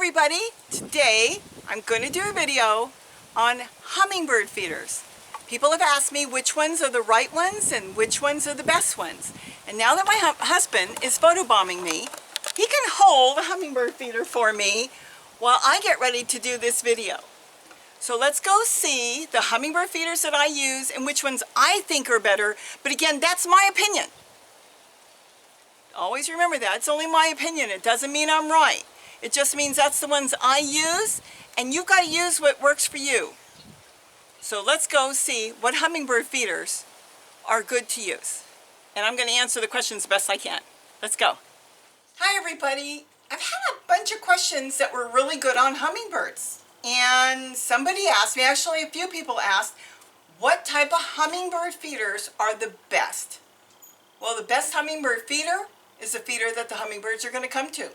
everybody, today I'm going to do a video on hummingbird feeders. People have asked me which ones are the right ones and which ones are the best ones. And now that my husband is photobombing me, he can hold a hummingbird feeder for me while I get ready to do this video. So let's go see the hummingbird feeders that I use and which ones I think are better. But again, that's my opinion. Always remember that. It's only my opinion. It doesn't mean I'm right. It just means that's the ones I use, and you've got to use what works for you. So let's go see what hummingbird feeders are good to use. And I'm going to answer the questions the best I can. Let's go. Hi everybody. I've had a bunch of questions that were really good on hummingbirds. And somebody asked me, actually a few people asked, what type of hummingbird feeders are the best? Well, the best hummingbird feeder is a feeder that the hummingbirds are going to come to,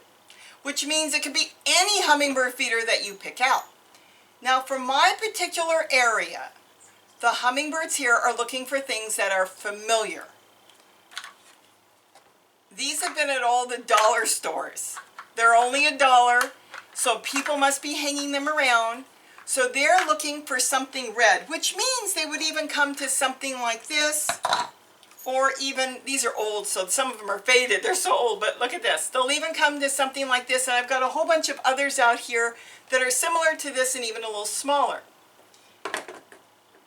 which means it could be any hummingbird feeder that you pick out. Now, for my particular area, the hummingbirds here are looking for things that are familiar. These have been at all the dollar stores. They're only $1, so people must be hanging them around. So they're looking for something red, which means they would even come to something like this. Or even, these are old, so some of them are faded. They're so old, but look at this. They'll even come to something like this, and I've got a whole bunch of others out here that are similar to this and even a little smaller.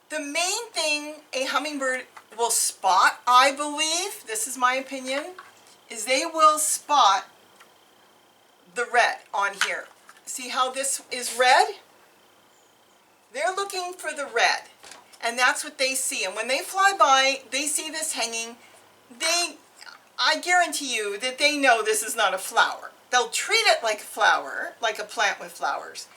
The main thing a hummingbird will spot, I believe, this is my opinion, is they will spot the red on here. See how this is red? They're looking for the red. And that's what they see. And when they fly by, they see this hanging. I guarantee you that they know this is not a flower. They'll treat it like a flower, like a plant with flowers.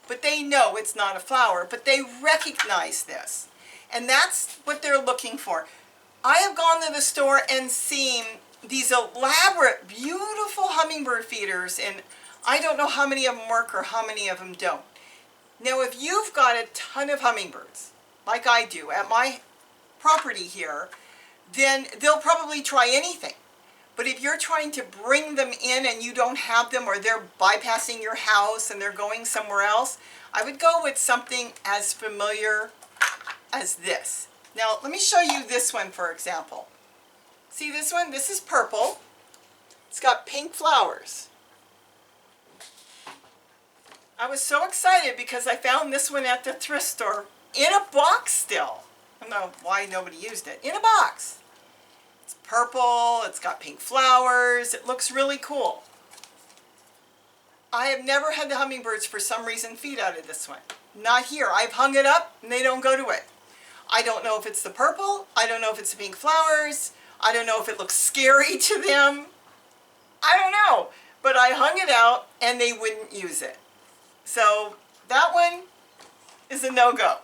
But they know it's not a flower, but they recognize this. And that's what they're looking for. I have gone to the store and seen these elaborate, beautiful hummingbird feeders, and I don't know how many of them work or how many of them don't. Now, if you've got a ton of hummingbirds, like I do at my property here, then they'll probably try anything. But if you're trying to bring them in and you don't have them, or they're bypassing your house and they're going somewhere else, I would go with something as familiar as this. Now let me show you this one, for example. See this one? This is purple. It's got pink flowers. I was so excited because I found this one at the thrift store in a box still. I don't know why nobody used it. In a box. It's purple, it's got pink flowers, it looks really cool. I have never had the hummingbirds for some reason feed out of this one. Not here. I've hung it up and they don't go to it. I don't know if it's the purple, I don't know if it's the pink flowers, I don't know if it looks scary to them. I don't know. But I hung it out and they wouldn't use it. So that one is a no-go.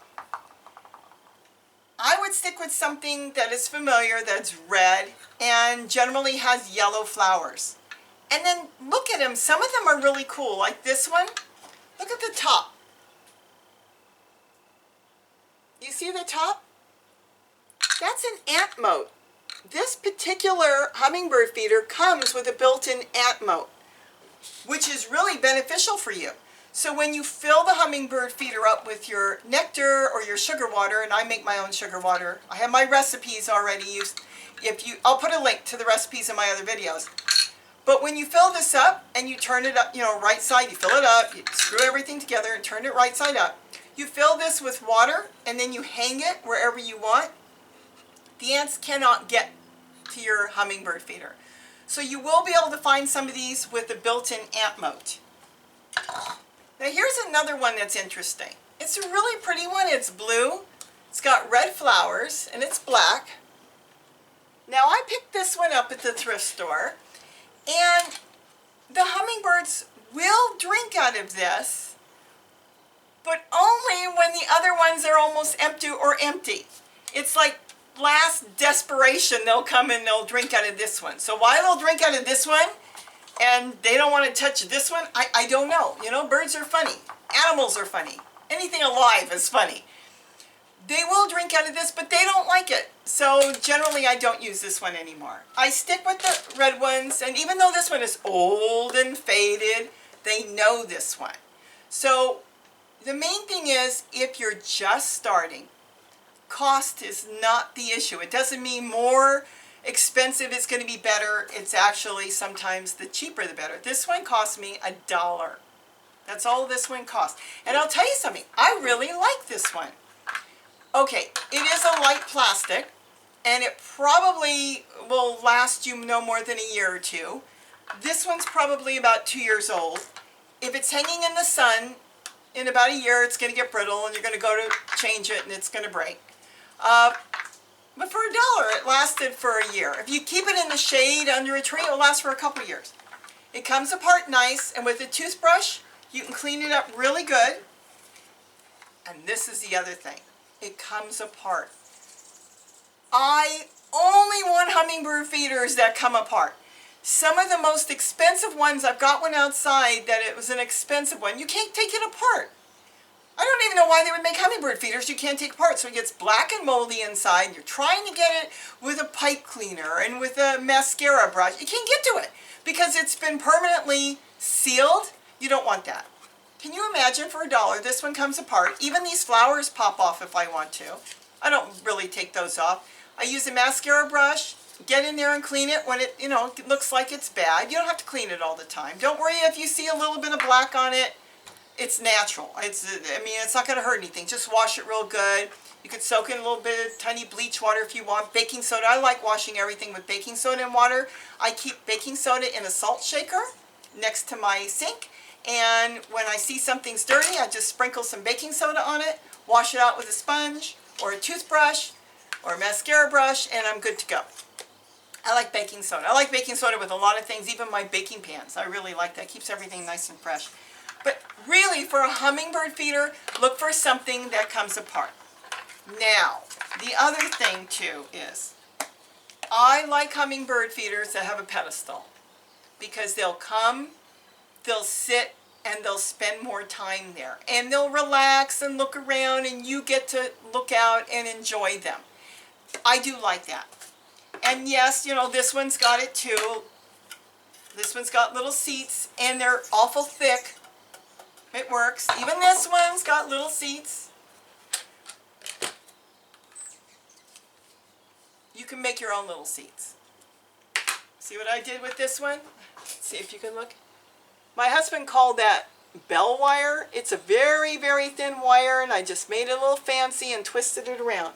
I would stick with something that is familiar, that's red, and generally has yellow flowers. And then look at them. Some of them are really cool, like this one. Look at the top. You see the top? That's an ant moat. This particular hummingbird feeder comes with a built-in ant moat, which is really beneficial for you. So when you fill the hummingbird feeder up with your nectar or your sugar water, and I make my own sugar water, I have my recipes already used. I'll put a link to the recipes in my other videos. But when you fill this up and you turn it up, right side, you fill it up, you screw everything together and turn it right side up. You fill this with water and then you hang it wherever you want. The ants cannot get to your hummingbird feeder. So you will be able to find some of these with a built-in ant moat. Now here's another one that's interesting. It's a really pretty one. It's blue. It's got red flowers and it's black. Now I picked this one up at the thrift store, and the hummingbirds will drink out of this, but only when the other ones are almost empty. It's like last desperation they'll come and they'll drink out of this one. So why they'll drink out of this one and they don't want to touch this one, I don't know. Birds are funny. Animals are funny. Anything alive is funny. They will drink out of this, but they don't like it. So generally I don't use this one anymore. I stick with the red ones, and even though this one is old and faded, They know this one. So the main thing is, if you're just starting, cost is not the issue. It doesn't mean more expensive is going to be better. It's actually sometimes the cheaper the better. This one cost me $1. That's all this one cost. And I'll tell you something, I really like this one. Okay, it is a light plastic, and it probably will last you no more than a year or two. This one's probably about 2 years old. If it's hanging in the sun, in about a year it's going to get brittle, and you're going to go to change it and it's going to break. But for $1, it lasted for a year. If you keep it in the shade under a tree, it will last for a couple years. It comes apart nice, and with a toothbrush, you can clean it up really good. And this is the other thing. It comes apart. I only want hummingbird feeders that come apart. Some of the most expensive ones, I've got one outside that it was an expensive one. You can't take it apart. I don't even know why they would make hummingbird feeders you can't take apart. So it gets black and moldy inside. You're trying to get it with a pipe cleaner and with a mascara brush. You can't get to it because it's been permanently sealed. You don't want that. Can you imagine for $1, this one comes apart. Even these flowers pop off if I want to. I don't really take those off. I use a mascara brush, get in there and clean it when it, it looks like it's bad. You don't have to clean it all the time. Don't worry if you see a little bit of black on it. It's natural. It's not going to hurt anything. Just wash it real good. You could soak in a little bit of tiny bleach water if you want. Baking soda. I like washing everything with baking soda and water. I keep baking soda in a salt shaker next to my sink. And when I see something's dirty, I just sprinkle some baking soda on it, wash it out with a sponge or a toothbrush or a mascara brush, and I'm good to go. I like baking soda. I like baking soda with a lot of things, even my baking pans. I really like that. It keeps everything nice and fresh. But really, for a hummingbird feeder, look for something that comes apart. Now, the other thing too is, I like hummingbird feeders that have a pedestal because they'll come, they'll sit, and they'll spend more time there. And they'll relax and look around, and you get to look out and enjoy them. I do like that. And yes, this one's got it too. This one's got little seats, and they're awful thick. It works. Even this one's got little seats. You can make your own little seats. See what I did with this one? See if you can look. My husband called that bell wire. It's a very, very thin wire, and I just made it a little fancy and twisted it around.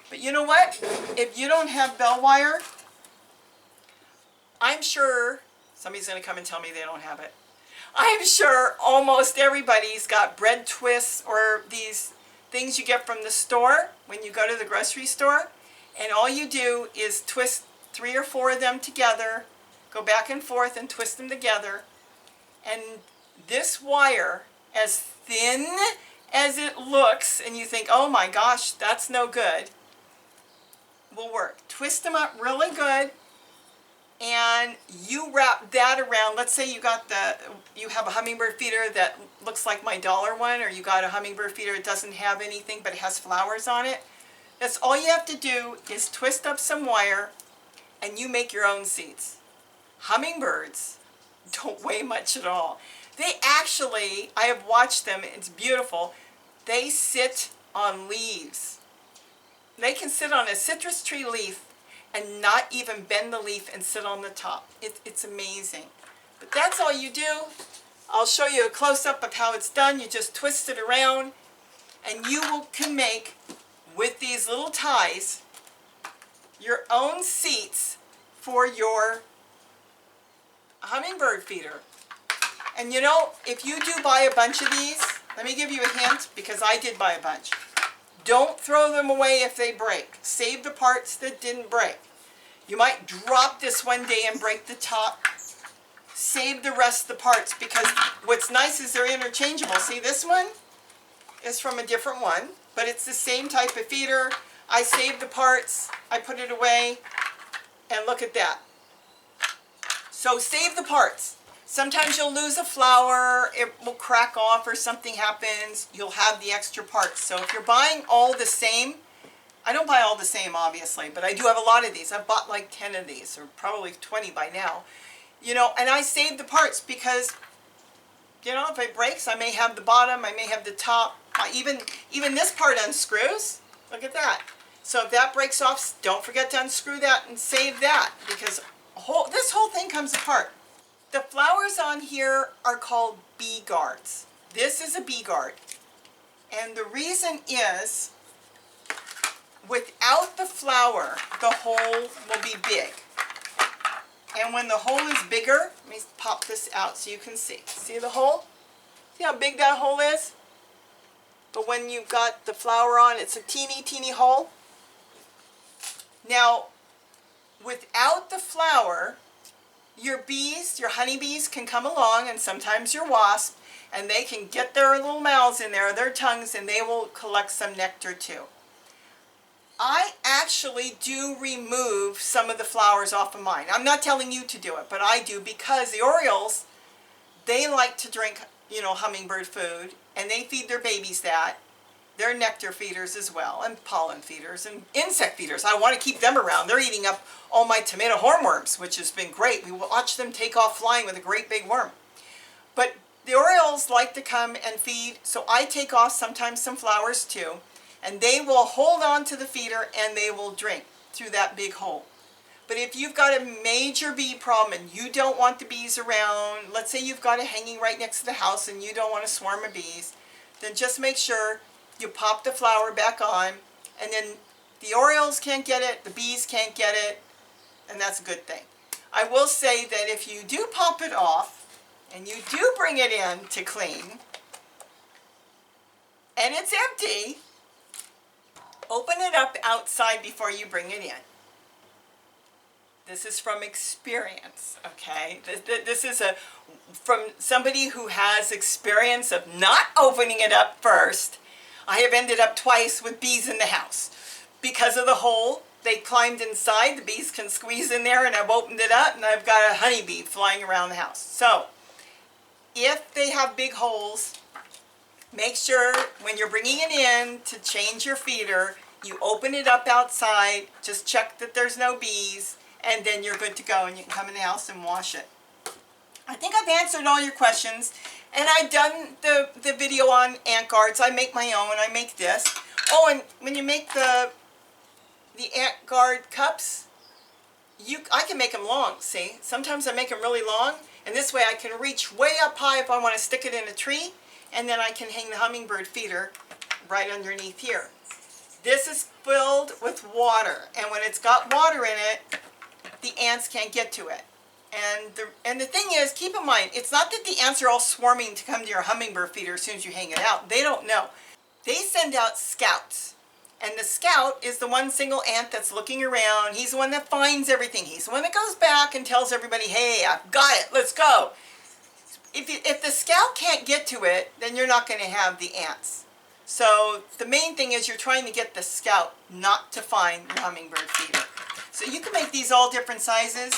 But you know what? If you don't have bell wire, I'm sure somebody's going to come and tell me they don't have it. I'm sure almost everybody's got bread twists or these things you get from the store when you go to the grocery store. And all you do is twist 3 or 4 of them together, go back and forth and twist them together. And this wire, as thin as it looks, and you think, oh my gosh, that's no good, will work. Twist them up really good, and you wrap that around. Let's say you have a hummingbird feeder that looks like my dollar one, or you got a hummingbird feeder that doesn't have anything but it has flowers on it. That's all you have to do is twist up some wire, and you make your own seats. Hummingbirds don't weigh much at all. They actually, I have watched them, it's beautiful, they sit on leaves. They can sit on a citrus tree leaf and not even bend the leaf and sit on the top. It's amazing. But that's all you do. I'll show you a close-up of how it's done. You just twist it around, and you can make, with these little ties, your own seats for your hummingbird feeder. And if you do buy a bunch of these, let me give you a hint, because I did buy a bunch. Don't throw them away if they break. Save the parts that didn't break. You might drop this one day and break the top. Save the rest of the parts, because what's nice is they're interchangeable. See, this one is from a different one, but it's the same type of feeder. I saved the parts, I put it away, and look at that. So save the parts. Sometimes you'll lose a flower, it will crack off or something happens, you'll have the extra parts. So if you're buying all the same, I don't buy all the same obviously, but I do have a lot of these. I've bought like 10 of these, or probably 20 by now. And I save the parts because you know, if it breaks, I may have the bottom, I may have the top. Even this part unscrews. Look at that. So if that breaks off, don't forget to unscrew that and save that, because this whole thing comes apart. The flowers on here are called bee guards. This is a bee guard. And the reason is, without the flower, the hole will be big. And when the hole is bigger, let me pop this out so you can see. See the hole? See how big that hole is? But when you've got the flower on, it's a teeny, teeny hole. Now, without the flower, your bees, your honeybees can come along, and sometimes your wasp, and they can get their little mouths in there, their tongues, and they will collect some nectar too. I actually do remove some of the flowers off of mine. I'm not telling you to do it, but I do, because the orioles, they like to drink, you know, hummingbird food, and they feed their babies that. They're nectar feeders as well, and pollen feeders, and insect feeders. I want to keep them around. They're eating up all my tomato hornworms, which has been great. We watch them take off flying with a great big worm. But the orioles like to come and feed, so I take off sometimes some flowers too, and they will hold on to the feeder and they will drink through that big hole. But if you've got a major bee problem and you don't want the bees around, let's say you've got it hanging right next to the house and you don't want a swarm of bees, then just make sure you pop the flower back on, and then the orioles can't get it, the bees can't get it, and that's a good thing. I will say that if you do pop it off and you do bring it in to clean and it's empty, open it up outside before you bring it in. This is from experience, okay? This is from somebody who has experience of not opening it up first. I have ended up twice with bees in the house. Because of the hole, they climbed inside, the bees can squeeze in there, and I've opened it up and I've got a honeybee flying around the house. So, if they have big holes, make sure when you're bringing it in to change your feeder, you open it up outside, just check that there's no bees, and then you're good to go and you can come in the house and wash it. I think I've answered all your questions, and I've done the video on ant guards. I make my own. I make this. Oh, and when you make the ant guard cups, I can make them long, see? Sometimes I make them really long, and this way I can reach way up high if I want to stick it in a tree, and then I can hang the hummingbird feeder right underneath here. This is filled with water, and when it's got water in it, the ants can't get to it. And the thing is, keep in mind, it's not that the ants are all swarming to come to your hummingbird feeder as soon as you hang it out. They don't know. They send out scouts. And the scout is the one single ant that's looking around. He's the one that finds everything. He's the one that goes back and tells everybody, hey, I've got it, let's go. If the scout can't get to it, then you're not going to have the ants. So the main thing is you're trying to get the scout not to find your hummingbird feeder. So you can make these all different sizes.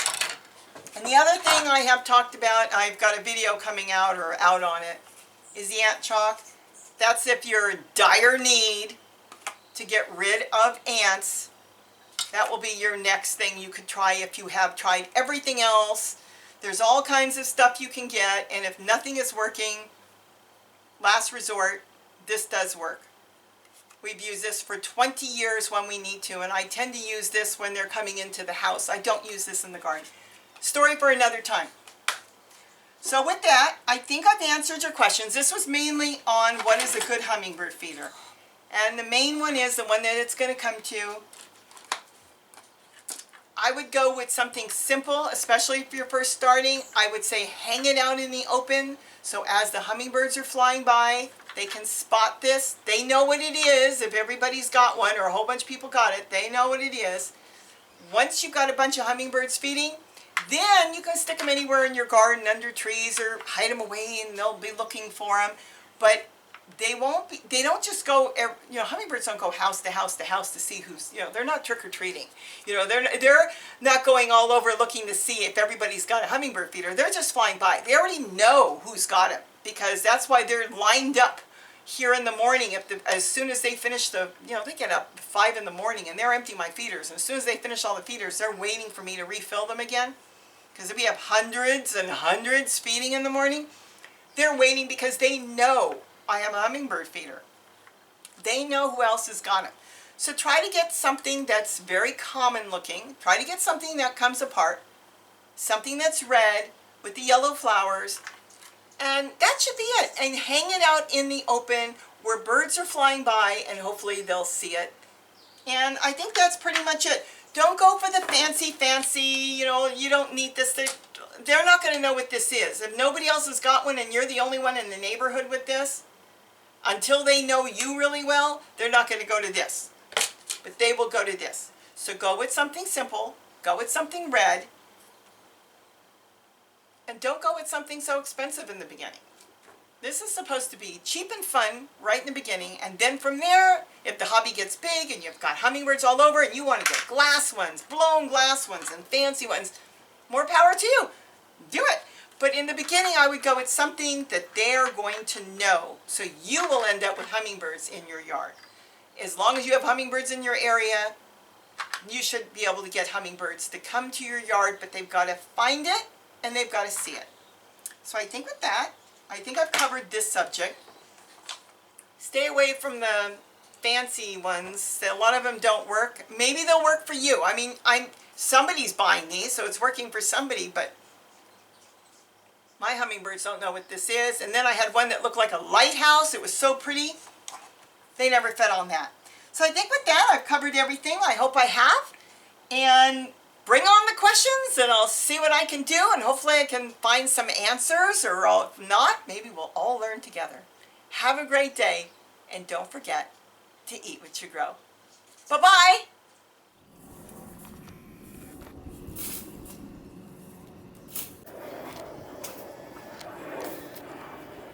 And the other thing I have talked about, I've got a video coming out or out on it, is the ant chalk. That's if you're in dire need to get rid of ants. That will be your next thing you could try if you have tried everything else. There's all kinds of stuff you can get, and if nothing is working, last resort, this does work. We've used this for 20 years when we need to, and I tend to use this when they're coming into the house. I don't use this in the garden. Story for another time. So with that, I think I've answered your questions. This was mainly on what is a good hummingbird feeder. And the main one is the one that it's going to come to. I would go with something simple, especially if you're first starting. I would say hang it out in the open, so as the hummingbirds are flying by, they can spot this. They know what it is. If everybody's got one or a whole bunch of people got it, they know what it is. Once you've got a bunch of hummingbirds feeding, then you can stick them anywhere in your garden, under trees, or hide them away and they'll be looking for them. But they don't just go, you know, hummingbirds don't go house to house to house to see who's, you know, they're not trick-or-treating. You know, they're not going all over looking to see if everybody's got a hummingbird feeder. They're just flying by. They already know who's got it, because that's why they're lined up here in the morning. As soon as they finish they get up at 5 in the morning and they're emptying my feeders. And as soon as they finish all the feeders, they're waiting for me to refill them again. Because if we have hundreds and hundreds feeding in the morning, They're waiting because they know I am a hummingbird feeder. They know who else has got them. So try to get something that's very common looking. Try to get something that comes apart. Something that's red with the yellow flowers. And that should be it. And hang it out in the open where birds are flying by and hopefully they'll see it. And I think that's pretty much it. Don't go for the fancy, you know, you don't need this. They're not going to know what this is. If nobody else has got one and you're the only one in the neighborhood with this, until they know you really well, they're not going to go to this. But they will go to this. So go with something simple. Go with something red. And don't go with something so expensive in the beginning. This is supposed to be cheap and fun right in the beginning, and then from there, if the hobby gets big and you've got hummingbirds all over and you want to get glass ones, blown glass ones, and fancy ones, more power to you. Do it. But in the beginning, I would go with something that they're going to know, so you will end up with hummingbirds in your yard. As long as you have hummingbirds in your area, you should be able to get hummingbirds to come to your yard, but they've got to find it and they've got to see it. So I think with that, I think I've covered this subject. Stay away from the fancy ones. A lot of them don't work. Maybe they'll work for you. I mean, somebody's buying these, so it's working for somebody, but my hummingbirds don't know what this is. And then I had one that looked like a lighthouse. It was so pretty. They never fed on that. So I think with that, I've covered everything. I hope I have. And bring on the questions and I'll see what I can do, and hopefully I can find some answers, or if not, maybe we'll all learn together. Have a great day, and don't forget to eat what you grow. Bye-bye.